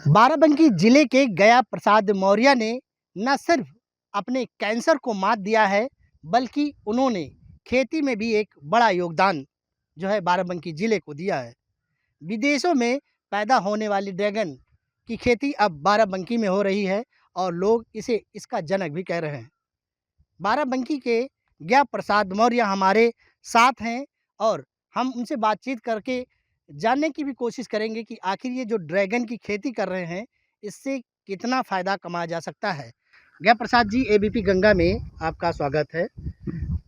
बाराबंकी जिले के गया प्रसाद मौर्य ने न सिर्फ अपने कैंसर को मात दिया है, बल्कि उन्होंने खेती में भी एक बड़ा योगदान जो है बाराबंकी जिले को दिया है। विदेशों में पैदा होने वाली ड्रैगन की खेती अब बाराबंकी में हो रही है और लोग इसे इसका जनक भी कह रहे हैं। बाराबंकी के गया प्रसाद मौर्य हमारे साथ हैं और हम उनसे बातचीत करके जानने की भी कोशिश करेंगे कि आखिर ये जो ड्रैगन की खेती कर रहे हैं, इससे कितना फ़ायदा कमाया जा सकता है। गया प्रसाद जी, एबीपी गंगा में आपका स्वागत है।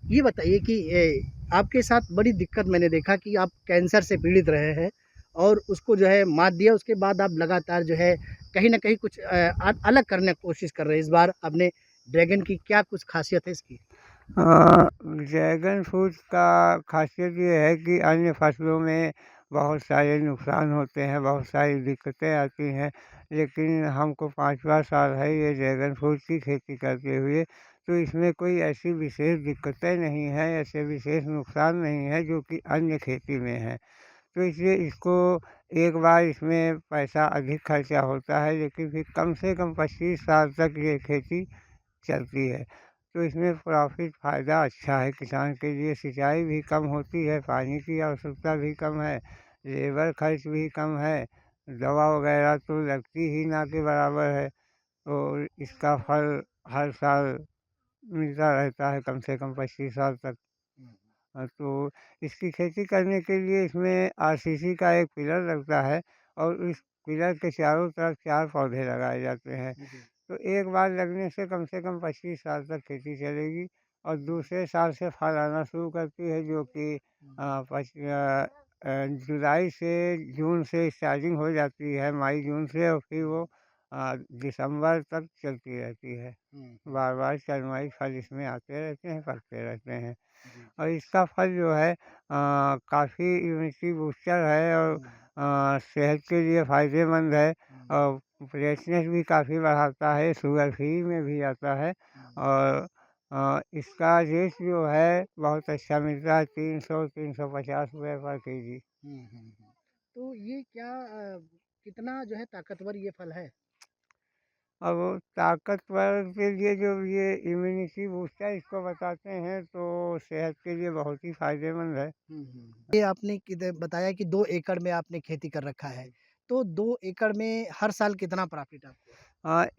ये बताइए कि आपके साथ बड़ी दिक्कत मैंने देखा कि आप कैंसर से पीड़ित रहे हैं और उसको जो है मात दिया, उसके बाद आप लगातार जो है कहीं न कहीं कुछ अलग करने की कोशिश कर रहे हैं। इस बार आपने ड्रैगन की क्या कुछ ख़ासियत है इसकी? ड्रैगन फ्रूट का खासियत ये है कि अन्य फसलों में बहुत सारे नुकसान होते हैं, बहुत सारी दिक्कतें आती हैं, लेकिन हमको 5वां साल है ये ड्रैगन फ्रूट की खेती करते हुए, तो इसमें कोई ऐसी विशेष दिक्कतें नहीं हैं, ऐसे विशेष नुकसान नहीं है जो कि अन्य खेती में है। तो इसलिए इसको एक बार इसमें पैसा अधिक खर्चा होता है, लेकिन फिर कम से कम 25 साल तक ये खेती चलती है। तो इसमें प्रॉफ़िट फ़ायदा अच्छा है किसान के लिए, सिंचाई भी कम होती है, पानी की आवश्यकता भी कम है, लेबर खर्च भी कम है, दवा वगैरह तो लगती ही ना के बराबर है। और इसका फल हर साल मिलता रहता है कम से कम 25 साल तक। तो इसकी खेती करने के लिए इसमें आरसीसी का एक पिलर लगता है और इस पिलर के चारों तरफ 4 पौधे लगाए जाते हैं। जी। तो एक बार लगने से कम 25 साल तक खेती चलेगी और दूसरे साल से फल आना शुरू करती है, जो कि जुलाई से जून से स्टार्टिंग हो जाती है, मई जून से, और फिर वो दिसंबर तक चलती रहती है। हुँ, बार बार चरमाई फल इसमें आते रहते हैं, पकते रहते हैं। जी। और इसका फल जो है काफ़ी इम्यूनिटी बूस्टर है और हुँ, सेहत के लिए फ़ायदेमंद है हुँ, और फ्रेशनेस भी काफ़ी बढ़ाता है, शुगर फ्री में भी आता है। हुँ, और इसका रेट जो है बहुत अच्छा मिलता है, 300-350 रुपये पर केजी। हुँ, हुँ, हुँ। तो ये क्या कितना जो है ताकतवर ये फल है? और वो ताकतवर के लिए जो ये इम्यूनिटी बूस्टर इसको बताते हैं, तो सेहत के लिए बहुत ही फ़ायदेमंद है। हुँ, हुँ, हुँ। ये आपने बताया कि 2 एकड़ में आपने खेती कर रखा है। तो 2 एकड़ में हर साल कितना प्रॉफ़िट आपको?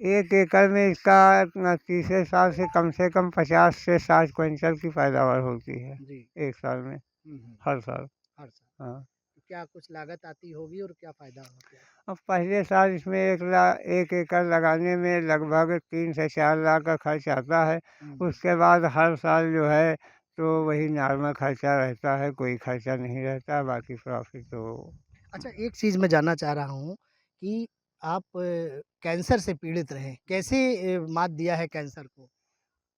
1 एकड़ में इसका तीसरे साल से कम 50 से 60 क्विंटल की पैदावार होती है, जी। 1 साल में, हुँ, हुँ, हर साल। हर साल। हाँ। तो क्या कुछ लागत आती होगी और क्या फ़ायदा होता है? अब पहले साल इसमें 1 एकड़ लगाने में लगभग 3 से 4 लाख का खर्च आता है। हुँ, हुँ। उसके बाद हर साल जो है तो वही नॉर्मल खर्चा रहता है, कोई खर्चा नहीं रहता, बाकी प्रॉफ़िट तो। अच्छा, एक चीज़ मैं जानना चाह रहा हूँ कि आप कैंसर से पीड़ित रहे, कैसे मात दिया है कैंसर को?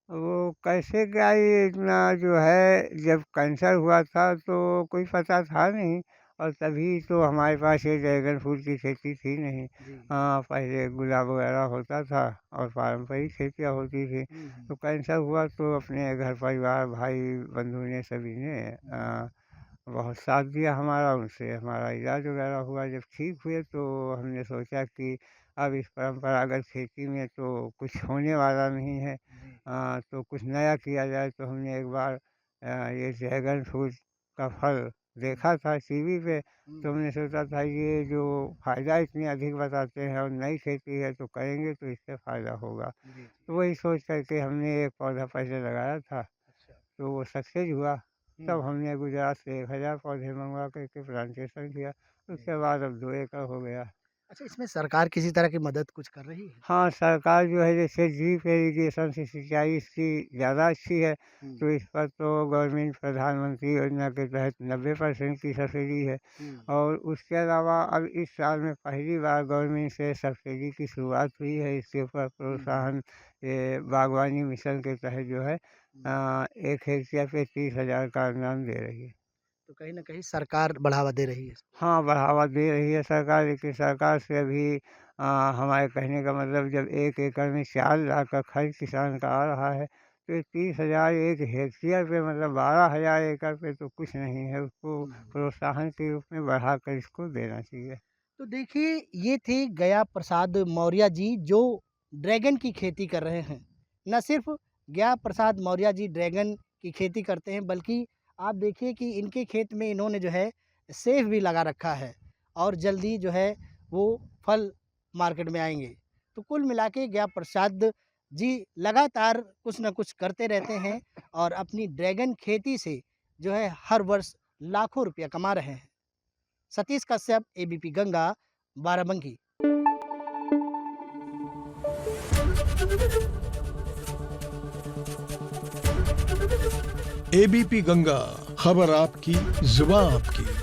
वो कैसे क्या ये इतना जो है, जब कैंसर हुआ था तो कोई पता था नहीं, और तभी तो हमारे पास ये ड्रैगन फ्रूट की खेती थी नहीं। जी। हाँ, पहले गुलाब वगैरह होता था और पारंपरिक खेतियाँ होती थी। हुँ, हुँ, तो कैंसर हुआ तो अपने घर परिवार, भाई बंधु ने, सभी ने हुँ, बहुत साथ दिया हमारा, उनसे हमारा इलाज वगैरह हुआ। जब ठीक हुए तो हमने सोचा कि अब इस परंपरागत खेती में तो कुछ होने वाला नहीं है, जी। तो कुछ नया किया जाए। तो हमने एक बार ये ड्रैगन फ्रूट का फल हुँ, देखा था टीवी पे, हुँ, तो हमने सोचा था ये जो फ़ायदा इतने अधिक बताते हैं और नई खेती है तो करेंगे तो इससे फ़ायदा होगा। जी, जी। तो वही सोच करके हमने एक पौधा पहले लगाया था, अच्छा। तो वो सक्सेस हुआ। हुँ, तब हमने गुजरात से 1000 पौधे मंगवा करके प्लांटेशन किया, जी। उसके बाद अब 2 एकड़ हो गया। अच्छा, इसमें सरकार किसी तरह की मदद कुछ कर रही है? हाँ, सरकार जो है जैसे ड्रिप इरिगेशन से सिंचाई इसकी ज़्यादा अच्छी है, हुँ, तो इस पर तो गवर्नमेंट प्रधानमंत्री योजना के तहत 90% की सब्सिडी है। हुँ, और उसके अलावा अब इस साल में पहली बार गवर्नमेंट से सब्सिडी की शुरुआत हुई है, इसके ऊपर हुँ, हुँ, प्रोत्साहन ये बागवानी मिशन के तहत जो है हुँ। 1 हेक्टेयर पे 30,000 का अनुदान दे रही है। तो कहीं न कहीं सरकार बढ़ावा दे रही है इसको। हाँ, बढ़ावा दे रही है सरकार, लेकिन सरकार से अभी हमारे कहने का मतलब, जब 1 एकड़ में 4 लाख का खर्च किसान का आ रहा है, तो ये 30,000 1 हेक्टेयर पे, मतलब 12,000 एकड़ पे तो कुछ नहीं है, उसको हुँ, हुँ। प्रोत्साहन के रूप में बढ़ाकर इसको देना चाहिए। तो देखिए, ये थे गया प्रसाद मौर्य जी जो ड्रैगन की खेती कर रहे हैं। न सिर्फ गया प्रसाद मौर्य जी ड्रैगन की खेती करते हैं, बल्कि आप देखिए कि इनके खेत में इन्होंने जो है सेब भी लगा रखा है और जल्दी जो है वो फल मार्केट में आएँगे। तो कुल मिला के गया प्रसाद जी लगातार कुछ न कुछ करते रहते हैं और अपनी ड्रैगन खेती से जो है हर वर्ष लाखों रुपया कमा रहे हैं। सतीश कश्यप, एबीपी गंगा, बाराबंकी। एबीपी गंगा, खबर आपकी, जुबान आपकी।